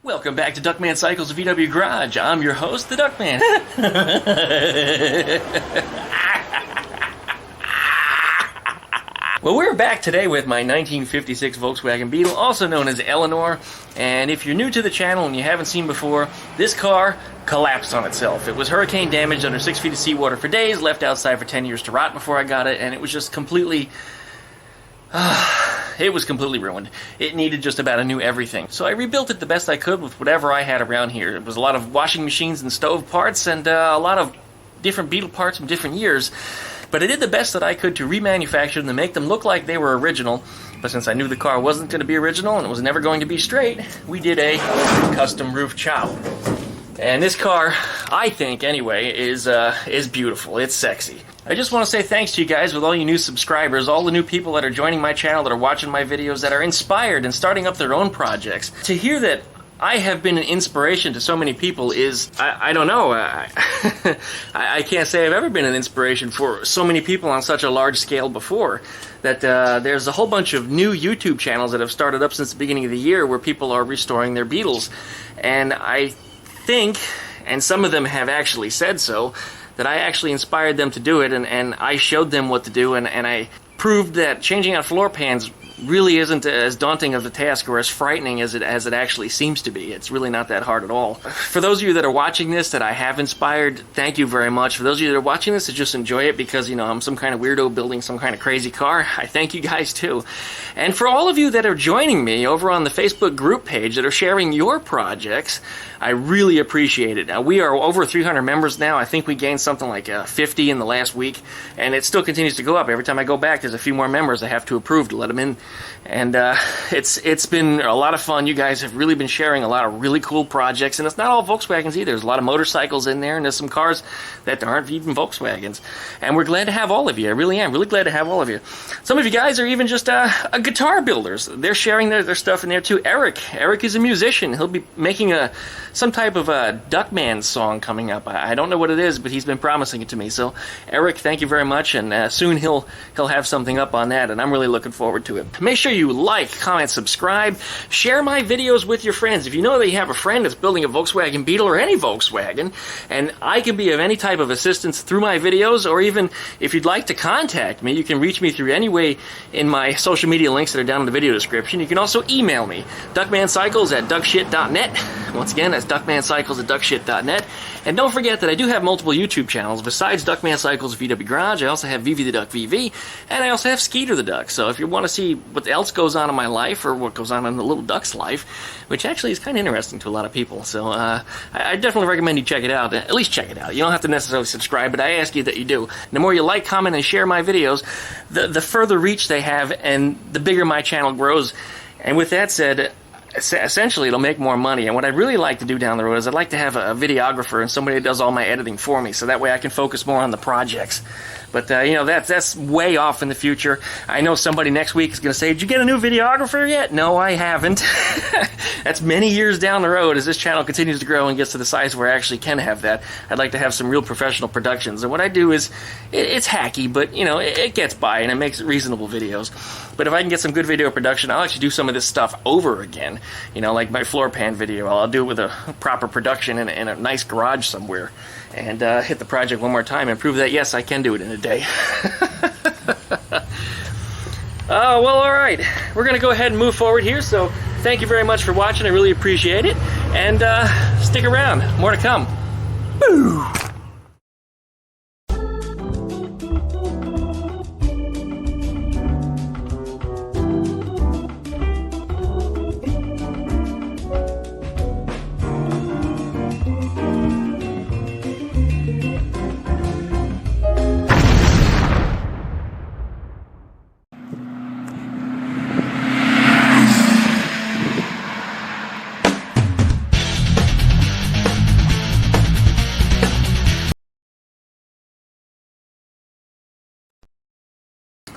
Welcome back to Duckman Cycles VW Garage. I'm your host, the Duckman. Well, we're back today with my 1956 Volkswagen Beetle, also known as Eleanor. And if you're new to the channel and you haven't seen before, this car collapsed on itself. It was hurricane damaged under 6 feet of seawater for days, left outside for 10 years to rot before I got it, and it was just completely... it was completely ruined. It needed just about a new everything. So I rebuilt it the best I could with whatever I had around here. It was a lot of washing machines and stove parts and a lot of different Beetle parts from different years. But I did the best that I could to remanufacture them to make them look like they were original. But since I knew the car wasn't going to be original and it was never going to be straight, we did a custom roof chop. And this car, I think anyway, is beautiful. It's sexy. I just want to say thanks to you guys with all you new subscribers, all the new people that are joining my channel, that are watching my videos, that are inspired and starting up their own projects. To hear that I have been an inspiration to so many people is, I don't know, I can't say I've ever been an inspiration for so many people on such a large scale before. That there's a whole bunch of new YouTube channels that have started up since the beginning of the year where people are restoring their Beetles. And I think, and some of them have actually said so, that I actually inspired them to do it, and I showed them what to do, and I proved that changing out floor pans really isn't as daunting of a task or as frightening as it actually seems to be. It's really not that hard at all. For those of you that are watching this that I have inspired, thank you very much. For those of you that are watching this that just enjoy it because, you know, I'm some kind of weirdo building some kind of crazy car, I thank you guys too. And for all of you that are joining me over on the Facebook group page that are sharing your projects, I really appreciate it. Now, we are over 300 members now. I think we gained something like 50 in the last week, and it still continues to go up. Every time I go back, there's a few more members I have to approve to let them in. And it's been a lot of fun. You guys have really been sharing a lot of really cool projects, and it's not all Volkswagens either. There's a lot of motorcycles in there, and there's some cars that aren't even Volkswagens. And we're glad to have all of you. I really am. Really glad to have all of you. Some of you guys are even just guitar builders. They're sharing their stuff in there too. Eric is a musician. He'll be making some type of a Duckman song coming up. I don't know what it is, but he's been promising it to me. So, Eric, thank you very much, and soon he'll have something up on that, and I'm really looking forward to it. Make sure you like, comment, subscribe, share my videos with your friends. If you know that you have a friend that's building a Volkswagen Beetle or any Volkswagen, and I can be of any type of assistance through my videos, or even if you'd like to contact me, you can reach me through any way in my social media links that are down in the video description. You can also email me, duckmancycles@duckshit.net. Once again, that's duckmancycles@duckshit.net. And don't forget that I do have multiple YouTube channels. Besides Duckman Cycles VW Garage, I also have VV the Duck VV, and I also have Skeeter the Duck. So if you want to see what else goes on in my life, or what goes on in the little duck's life, which actually is kind of interesting to a lot of people, so I definitely recommend you check it out. At least check it out. You don't have to necessarily subscribe, but I ask you that you do. The more you like, comment, and share my videos, the further reach they have, and the bigger my channel grows. And with that said, essentially it'll make more money. And what I'd really like to do down the road is I'd like to have a videographer and somebody that does all my editing for me, so that way I can focus more on the projects. But you know, that's way off in the future. I know somebody next week is going to say, did you get a new videographer yet? No, I haven't. That's many years down the road as this channel continues to grow and gets to the size where I actually can have that. I'd like to have some real professional productions. And what I do is, it's hacky, but you know, it gets by and it makes reasonable videos. But if I can get some good video production, I'll actually do some of this stuff over again. You know, like my floor pan video. I'll do it with a proper production in a nice garage somewhere. And hit the project one more time and prove that, yes, I can do it in a day. Well, all right. We're going to go ahead and move forward here. So thank you very much for watching. I really appreciate it. And stick around. More to come. Boo!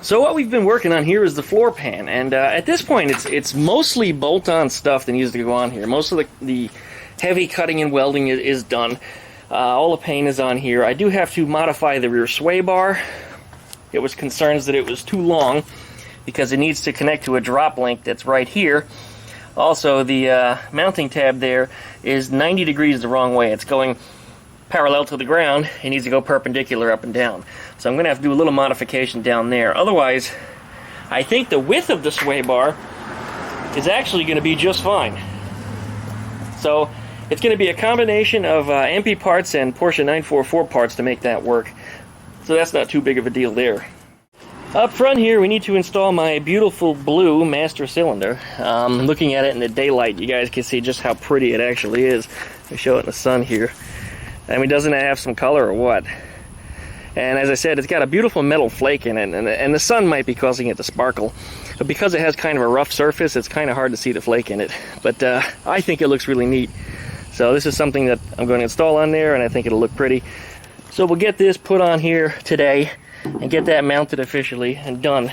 So what we've been working on here is the floor pan, and at this point it's mostly bolt-on stuff that needs to go on here. Most of the heavy cutting and welding is done. All the paint is on here. I do have to modify the rear sway bar. It was concerns that it was too long because it needs to connect to a drop link that's right here Also, the mounting tab there is 90 degrees the wrong way. It's going parallel to the ground. It needs to go perpendicular up and down. So I'm going to have to do a little modification down there. Otherwise, I think the width of the sway bar is actually going to be just fine. So it's going to be a combination of EMPI parts and Porsche 944 parts to make that work. So that's not too big of a deal there. Up front here, we need to install my beautiful blue master cylinder. Looking at it in the daylight, you guys can see just how pretty it actually is. Let me show it in the sun here. I mean, doesn't it have some color or what? And as I said, it's got a beautiful metal flake in it, and the sun might be causing it to sparkle. But because it has kind of a rough surface, it's kind of hard to see the flake in it. But I think it looks really neat. So this is something that I'm going to install on there, and I think it'll look pretty. So we'll get this put on here today and get that mounted officially and done.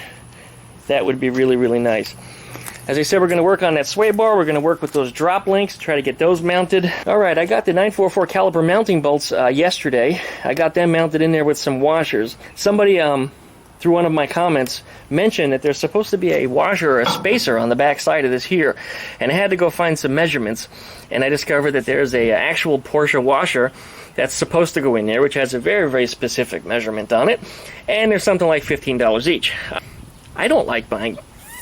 That would be really, really nice. As I said, we're going to work on that sway bar. We're going to work with those drop links, try to get those mounted. Alright, I got the 944 caliper mounting bolts yesterday. I got them mounted in there with some washers. Somebody, through one of my comments, mentioned that there's supposed to be a washer or a spacer on the back side of this here. And I had to go find some measurements. And I discovered that there's a actual Porsche washer that's supposed to go in there, which has a very, very specific measurement on it. And there's something like $15 each. I don't like buying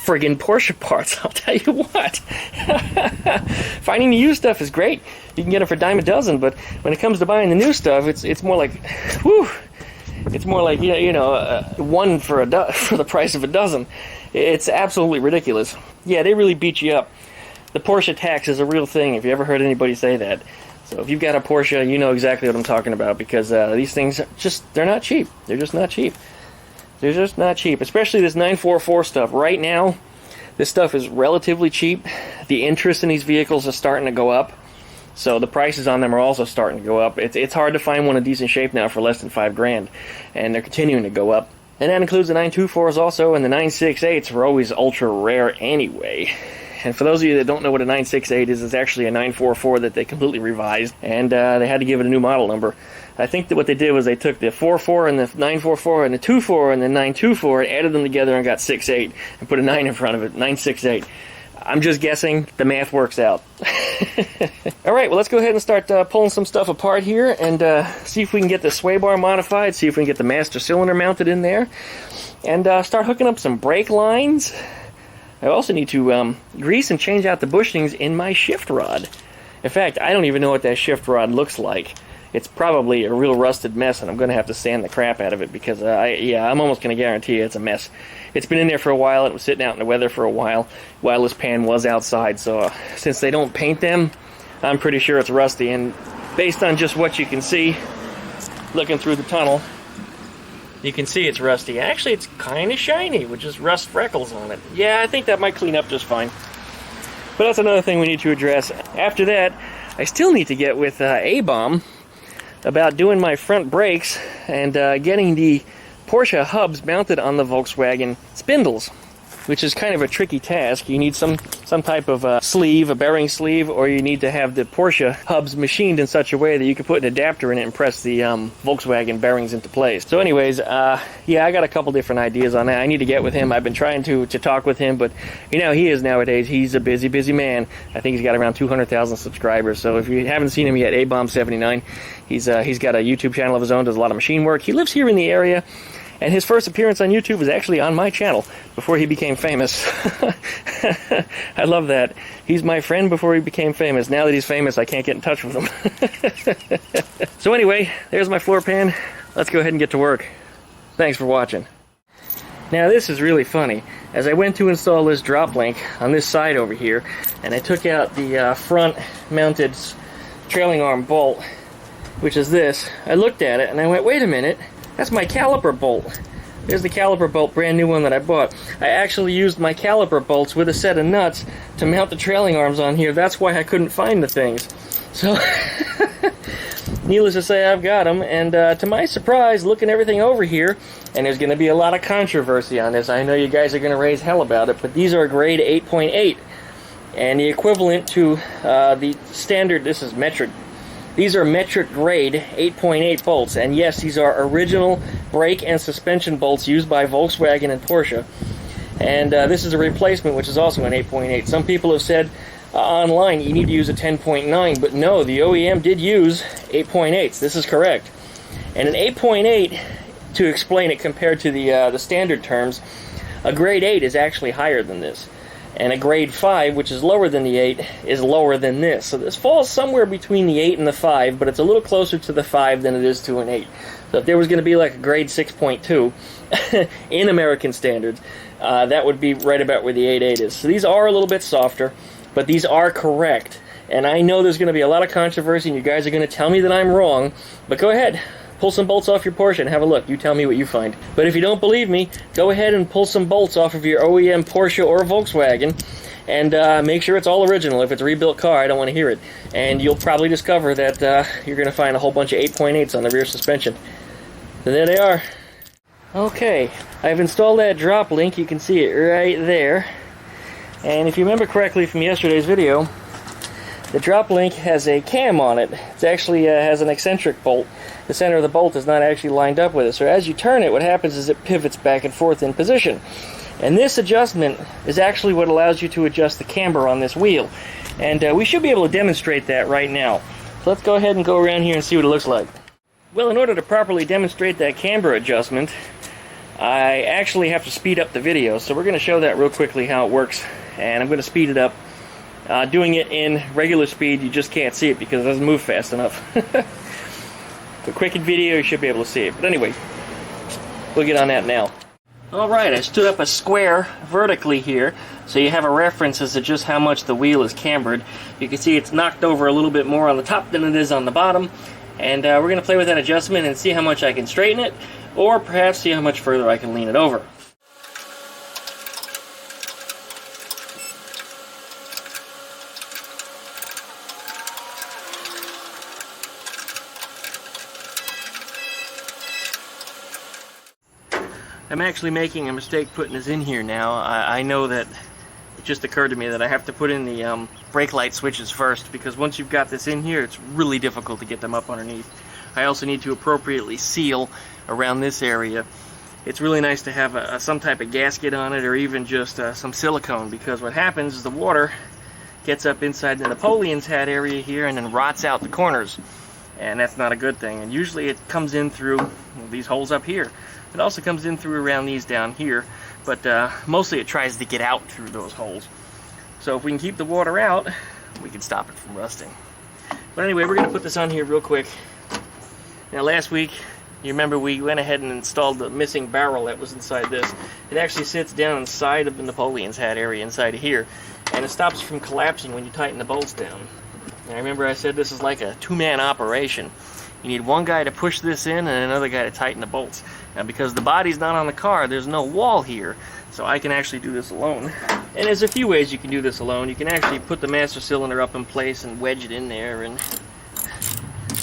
friggin' Porsche parts, I'll tell you what. Finding the used stuff is great. You can get them for a dime a dozen, but when it comes to buying the new stuff, it's more like, whew, it's more like, you know, one for for the price of a dozen. It's absolutely ridiculous. Yeah, they really beat you up. The Porsche tax is a real thing, if you ever heard anybody say that. So if you've got a Porsche, you know exactly what I'm talking about, because these things, they're not cheap. They're just not cheap. They're just not cheap, especially this 944 stuff. Right now, this stuff is relatively cheap. The interest in these vehicles is starting to go up, so the prices on them are also starting to go up. It's hard to find one in decent shape now for less than $5,000, and they're continuing to go up. And that includes the 924s also, and the 968s are always ultra rare anyway. And for those of you that don't know what a 968 is, it's actually a 944 that they completely revised, and they had to give it a new model number. I think that what they did was they took the 44 and the 944 and the 24 and the 924 and added them together and got 68 and put a 9 in front of it, 968. I'm just guessing. The math works out. Alright, well, let's go ahead and start pulling some stuff apart here and see if we can get the sway bar modified, see if we can get the master cylinder mounted in there, and start hooking up some brake lines. I also need to grease and change out the bushings in my shift rod. In fact, I don't even know what that shift rod looks like. It's probably a real rusted mess, and I'm going to have to sand the crap out of it because, I'm almost going to guarantee it's a mess. It's been in there for a while. It was sitting out in the weather for a while this pan was outside. So since they don't paint them, I'm pretty sure it's rusty. And based on just what you can see, looking through the tunnel, you can see it's rusty. Actually, it's kind of shiny with just rust freckles on it. Yeah, I think that might clean up just fine. But that's another thing we need to address. After that, I still need to get with A-Bomb about doing my front brakes and getting the Porsche hubs mounted on the Volkswagen spindles, which is kind of a tricky task. You need some type of sleeve, a bearing sleeve, or you need to have the Porsche hubs machined in such a way that you can put an adapter in it and press the Volkswagen bearings into place. So anyways, I got a couple different ideas on that. I need to get with him. I've been trying to talk with him, but you know, he is nowadays, he's a busy, busy man. I think he's got around 200,000 subscribers. So if you haven't seen him yet, A-Bomb79, he's got a YouTube channel of his own, does a lot of machine work. He lives here in the area. And his first appearance on YouTube was actually on my channel before he became famous. I love that. He's my friend before he became famous. Now that he's famous, I can't get in touch with him. So anyway, there's my floor pan. Let's go ahead and get to work. Thanks for watching. Now this is really funny. As I went to install this drop link on this side over here, and I took out the front mounted trailing arm bolt, which is this, I looked at it and I went, wait a minute. That's my caliper bolt. There's the caliper bolt, brand new one that I bought. I actually used my caliper bolts with a set of nuts to mount the trailing arms on here. That's why I couldn't find the things. So, needless to say, I've got them. And to my surprise, looking everything over here, and there's going to be a lot of controversy on this. I know you guys are going to raise hell about it, but these are grade 8.8. And the equivalent to the standard, this is metric. These are metric grade 8.8 bolts, and yes, these are original brake and suspension bolts used by Volkswagen and Porsche. And this is a replacement, which is also an 8.8. Some people have said online you need to use a 10.9, but no, the OEM did use 8.8s. This is correct. And an 8.8, to explain it compared to the standard terms, a grade 8 is actually higher than this. And a grade 5, which is lower than the 8, is lower than this. So this falls somewhere between the 8 and the 5, but it's a little closer to the 5 than it is to an 8. So if there was going to be like a grade 6.2 in American standards, that would be right about where the 8.8 is. So these are a little bit softer, but these are correct. And I know there's going to be a lot of controversy, and you guys are going to tell me that I'm wrong, but go ahead. Pull some bolts off your Porsche and have a look. You tell me what you find. But if you don't believe me, go ahead and pull some bolts off of your OEM Porsche or Volkswagen and make sure it's all original. If it's a rebuilt car, I don't want to hear it. And you'll probably discover that you're going to find a whole bunch of 8.8s on the rear suspension. And there they are. Okay, I've installed that drop link. You can see it right there. And if you remember correctly from yesterday's video, the drop link has a cam on it. It actually has an eccentric bolt. The center of the bolt is not actually lined up with it. So as you turn it, what happens is it pivots back and forth in position. And this adjustment is actually what allows you to adjust the camber on this wheel. And we should be able to demonstrate that right now. So let's go ahead and go around here and see what it looks like. Well, in order to properly demonstrate that camber adjustment, I actually have to speed up the video. So we're going to show that real quickly how it works. And I'm going to speed it up. Doing it in regular speed, you just can't see it because it doesn't move fast enough. The quickened video, you should be able to see it. But anyway, we'll get on that now. Alright, I stood up a square vertically here, so you have a reference as to just how much the wheel is cambered. You can see it's knocked over a little bit more on the top than it is on the bottom. And we're going to play with that adjustment and see how much I can straighten it, or perhaps see how much further I can lean it over. I'm actually making a mistake putting this in here now. I know that it just occurred to me that I have to put in the brake light switches first, because once you've got this in here, it's really difficult to get them up underneath. I also need to appropriately seal around this area. It's really nice to have some type of gasket on it, or even just some silicone, because what happens is the water gets up inside the Napoleon's hat area here and then rots out the corners. And that's not a good thing. And usually it comes in through these holes up here. It also comes in through around these down here, but mostly it tries to get out through those holes. So if we can keep the water out, we can stop it from rusting. But anyway, we're going to put this on here real quick. Now last week, you remember we went ahead and installed the missing barrel that was inside this. It actually sits down inside of the Napoleon's hat area inside of here, and it stops from collapsing when you tighten the bolts down. Now remember I said this is like a two-man operation. You need one guy to push this in and another guy to tighten the bolts. Now because the body's not on the car, there's no wall here, so I can actually do this alone. And there's a few ways you can do this alone. You can actually put the master cylinder up in place and wedge it in there, and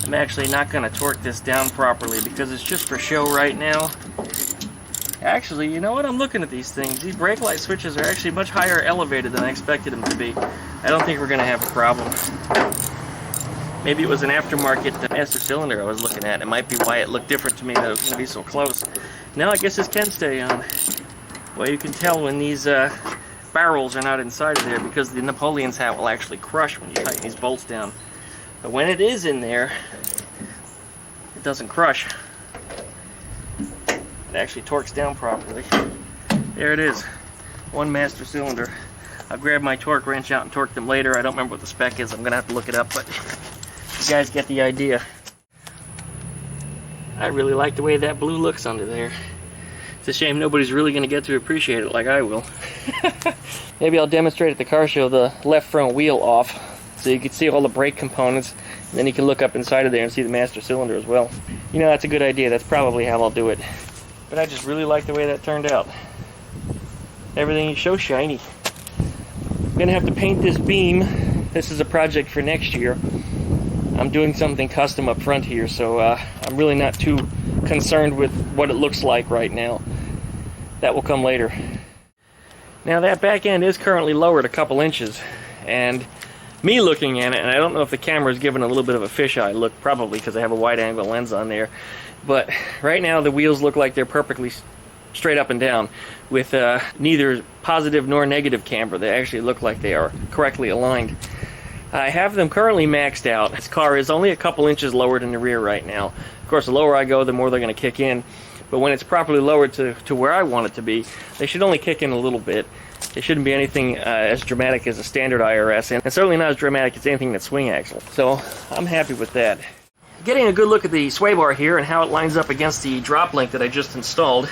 I'm actually not going to torque this down properly because it's just for show right now. Actually, you know what? I'm looking at these things. These brake light switches are actually much higher elevated than I expected them to be. I don't think we're going to have a problem. Maybe it was an aftermarket master cylinder I was looking at. It might be why it looked different to me that it was going to be so close. Now I guess this can stay on. Well, you can tell when these barrels are not inside of there, because the Napoleon's hat will actually crush when you tighten these bolts down. But when it is in there, it doesn't crush. It actually torques down properly. There it is. One master cylinder. I'll grab my torque wrench out and torque them later. I don't remember what the spec is. I'm going to have to look it up, but you guys get the idea. I really like the way that blue looks under there. It's a shame nobody's really going to get to appreciate it like I will. Maybe I'll demonstrate at the car show the left front wheel off, so you can see all the brake components, and then you can look up inside of there and see the master cylinder as well. You know, that's a good idea. That's probably how I'll do it. But I just really like the way that turned out. Everything is so shiny. I'm going to have to paint this beam. This is a project for next year. I'm doing something custom up front here, so I'm really not too concerned with what it looks like right now. That will come later. Now that back end is currently lowered a couple inches, and me looking at it, and I don't know if the camera is giving a little bit of a fisheye look, probably because I have a wide angle lens on there, but right now the wheels look like they're perfectly straight up and down with neither positive nor negative camber. They actually look like they are correctly aligned. I have them currently maxed out. This car is only a couple inches lowered in the rear right now. Of course, the lower I go, the more they're going to kick in. But when it's properly lowered to where I want it to be, they should only kick in a little bit. It shouldn't be anything as dramatic as a standard IRS, and certainly not as dramatic as anything that's swing axle. So I'm happy with that. Getting a good look at the sway bar here and how it lines up against the drop link that I just installed,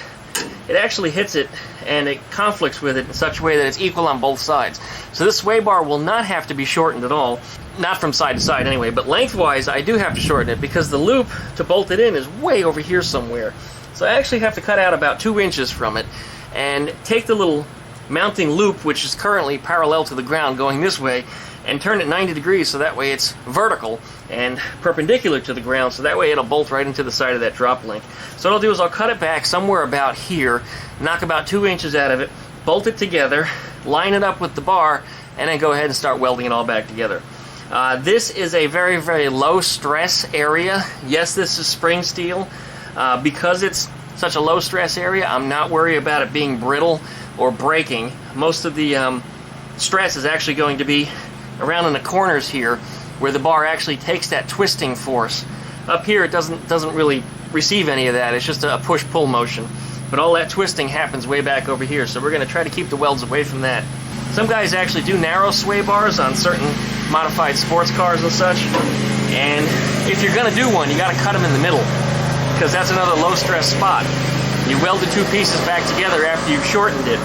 it actually hits it and it conflicts with it in such a way that it's equal on both sides. So this sway bar will not have to be shortened at all, not from side to side anyway, but lengthwise I do have to shorten it because the loop to bolt it in is way over here somewhere. So I actually have to cut out about 2 inches from it and take the little mounting loop, which is currently parallel to the ground going this way, and turn it 90 degrees so that way it's vertical and perpendicular to the ground, so that way it'll bolt right into the side of that drop link. So what I'll do is I'll cut it back somewhere about here, knock about 2 inches out of it, bolt it together, line it up with the bar, and then go ahead and start welding it all back together. This is a very, very low stress area. Yes, this is spring steel. Because it's such a low stress area, I'm not worried about it being brittle or breaking. Most of the stress is actually going to be around in the corners here where the bar actually takes that twisting force. Up here it doesn't really receive any of that. It's just a push-pull motion. But all that twisting happens way back over here, so we're going to try to keep the welds away from that. Some guys actually do narrow sway bars on certain modified sports cars and such, and if you're going to do one, you got to cut them in the middle, because that's another low stress spot. You weld the two pieces back together after you've shortened it.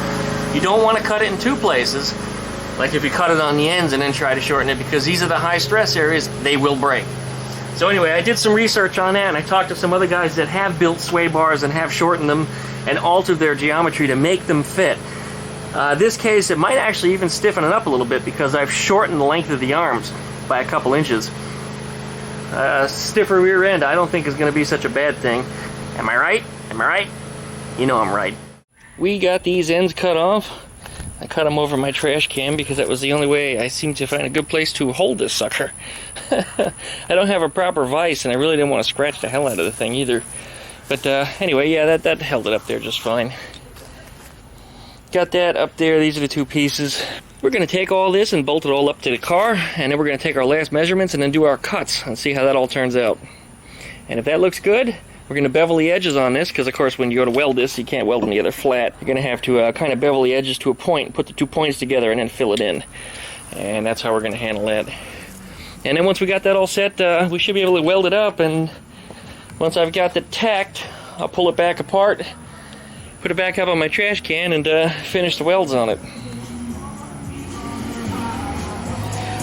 You don't want to cut it in two places, like if you cut it on the ends and then try to shorten it, because these are the high stress areas, they will break. So anyway, I did some research on that, and I talked to some other guys that have built sway bars and have shortened them and altered their geometry to make them fit. This case, it might actually even stiffen it up a little bit because I've shortened the length of the arms by a couple inches. Stiffer rear end I don't think is going to be such a bad thing. Am I right? Am I right? You know I'm right. We got these ends cut off. I cut them over my trash can because that was the only way I seemed to find a good place to hold this sucker. I don't have a proper vise, and I really didn't want to scratch the hell out of the thing either. But anyway, yeah, that held it up there just fine. Got that up there. These are the two pieces. We're going to take all this and bolt it all up to the car, and then we're going to take our last measurements and then do our cuts and see how that all turns out. And if that looks good, we're going to bevel the edges on this, because of course when you go to weld this, you can't weld them together flat. You're going to have to kind of bevel the edges to a point, put the 2 points together, and then fill it in. And that's how we're going to handle that. And then once we got that all set, we should be able to weld it up, and once I've got it tacked, I'll pull it back apart, put it back up on my trash can, and finish the welds on it.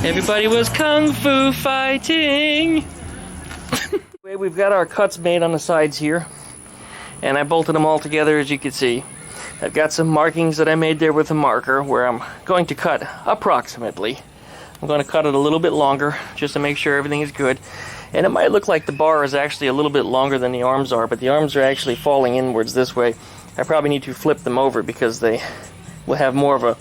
Everybody was kung fu fighting! We've got our cuts made on the sides here, and I bolted them all together, as you can see. I've got some markings that I made there with a marker where I'm going to cut approximately. I'm going to cut it a little bit longer just to make sure everything is good. And it might look like the bar is actually a little bit longer than the arms are, but the arms are actually falling inwards this way. I probably need to flip them over because they will have more of a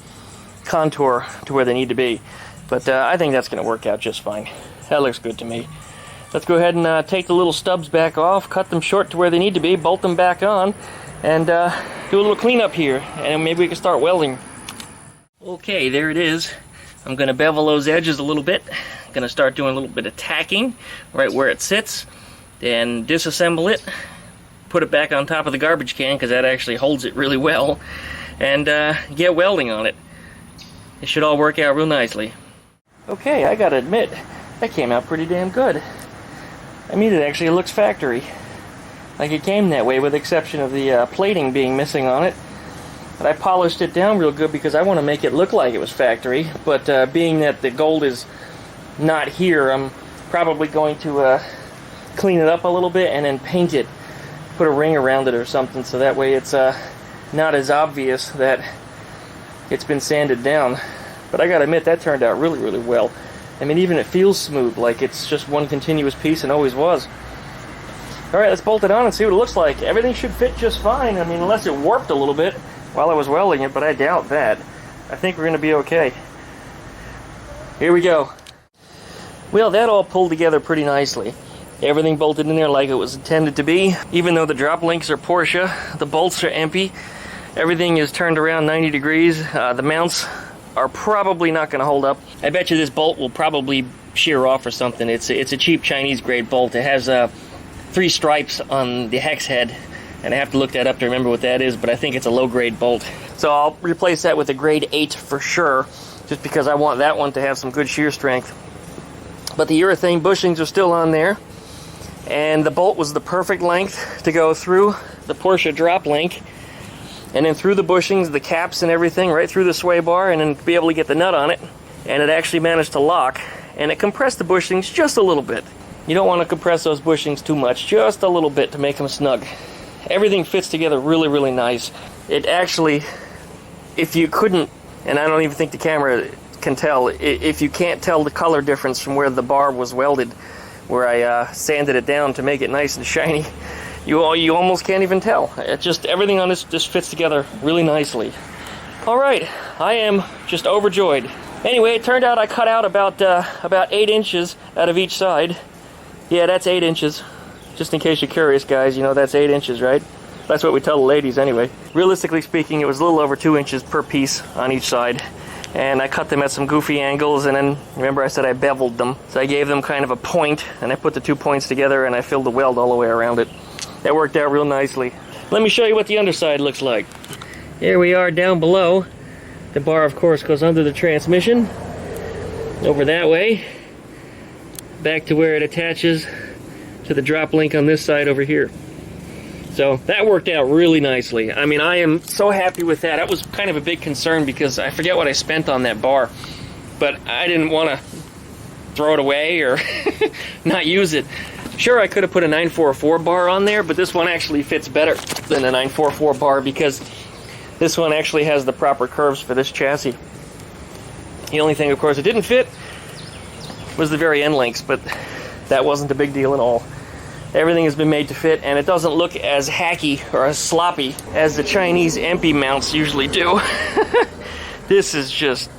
contour to where they need to be. But I think that's going to work out just fine. That looks good to me. Let's go ahead and take the little stubs back off, cut them short to where they need to be, bolt them back on, and do a little cleanup here, and maybe we can start welding. Okay, there it is. I'm going to bevel those edges a little bit. I'm going to start doing a little bit of tacking right where it sits, then disassemble it, put it back on top of the garbage can, because that actually holds it really well, and get welding on it. It should all work out real nicely. Okay, I gotta admit, that came out pretty damn good. I mean, it actually looks factory. Like it came that way, with the exception of the plating being missing on it. But I polished it down real good because I want to make it look like it was factory. But being that the gold is not here, I'm probably going to clean it up a little bit and then paint it. Put a ring around it or something, so that way it's not as obvious that it's been sanded down. But I gotta admit, that turned out really, really well. I mean, even it feels smooth, like it's just one continuous piece and always was. Alright, let's bolt it on and see what it looks like. Everything should fit just fine, I mean, unless it warped a little bit while I was welding it, but I doubt that. I think we're going to be okay. Here we go. Well, that all pulled together pretty nicely. Everything bolted in there like it was intended to be. Even though the drop links are Porsche, the bolts are EMPI. Everything is turned around 90 degrees. The mounts are probably not going to hold up. I bet you this bolt will probably shear off or something. It's a cheap Chinese grade bolt. It has 3 stripes on the hex head, and I have to look that up to remember what that is, but I think it's a low grade bolt. So I'll replace that with a grade 8 for sure, just because I want that one to have some good shear strength. But the urethane bushings are still on there, and the bolt was the perfect length to go through the Porsche drop link, and then through the bushings, the caps and everything, right through the sway bar, and then be able to get the nut on it. And it actually managed to lock, and it compressed the bushings just a little bit. You don't want to compress those bushings too much, just a little bit to make them snug. Everything fits together really, really nice. It actually, if you couldn't, and I don't even think the camera can tell, if you can't tell the color difference from where the bar was welded, where I sanded it down to make it nice and shiny, you almost can't even tell. It just, everything on this just fits together really nicely. Alright, I am just overjoyed. Anyway, it turned out I cut out about 8 inches out of each side. Yeah, that's 8 inches. Just in case you're curious, guys, you know that's 8 inches, right? That's what we tell the ladies anyway. Realistically speaking, it was a little over 2 inches per piece on each side. And I cut them at some goofy angles, and then, remember I said I beveled them. So I gave them kind of a point, and I put the 2 points together, and I filled the weld all the way around it. That worked out real nicely. Let me show you what the underside looks like. Here we are down below. The bar, of course, goes under the transmission. Over that way. Back to where it attaches to the drop link on this side over here. So that worked out really nicely. I mean, I am so happy with that. That was kind of a big concern because I forget what I spent on that bar. But I didn't want to throw it away or not use it. Sure, I could have put a 944 bar on there, but this one actually fits better than a 944 bar because this one actually has the proper curves for this chassis. The only thing, of course, it didn't fit was the very end links, but that wasn't a big deal at all. Everything has been made to fit, and it doesn't look as hacky or as sloppy as the Chinese EMPI mounts usually do. This is just,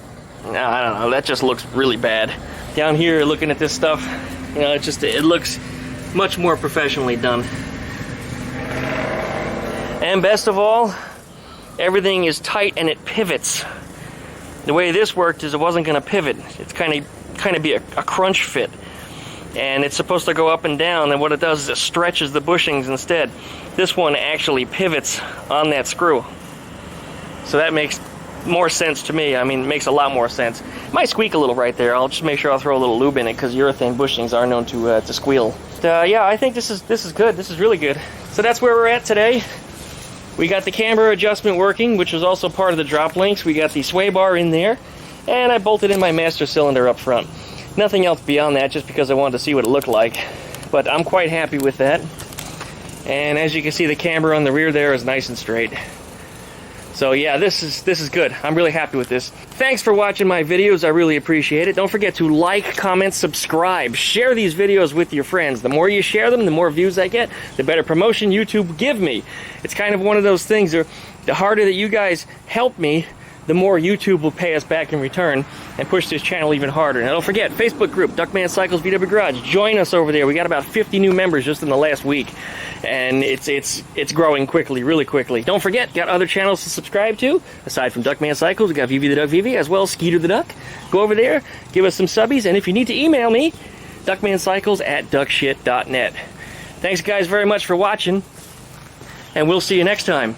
I don't know, that just looks really bad. Down here, looking at this stuff, you know, it looks much more professionally done. And best of all, everything is tight and it pivots. The way this worked is it wasn't going to pivot. It's kind of be a crunch fit. And it's supposed to go up and down, and what it does is it stretches the bushings instead. This one actually pivots on that screw. So that makes more sense to me. I mean, it makes a lot more sense. It might squeak a little right there. I'll just make sure I'll throw a little lube in it because urethane bushings are known to squeal. Yeah, I think this is good. This is really good. So that's where we're at today. We got the camber adjustment working, which was also part of the drop links. We got the sway bar in there, and I bolted in my master cylinder up front. Nothing else beyond that, just because I wanted to see what it looked like. But I'm quite happy with that. And as you can see, the camber on the rear there is nice and straight. So yeah, this is good. I'm really happy with this. Thanks for watching my videos. I really appreciate it. Don't forget to like, comment, subscribe. Share these videos with your friends. The more you share them, the more views I get, the better promotion YouTube give me. It's kind of one of those things, the harder that you guys help me, the more YouTube will pay us back in return and push this channel even harder. Now don't forget, Facebook group, Duckman Cycles VW Garage. Join us over there. We got about 50 new members just in the last week. And it's growing quickly, really quickly. Don't forget, got other channels to subscribe to. Aside from Duckman Cycles, we got VV the Duck VV, as well as Skeeter the Duck. Go over there, give us some subbies, and if you need to email me, duckmancycles@duckshit.net. Thanks guys very much for watching, and we'll see you next time.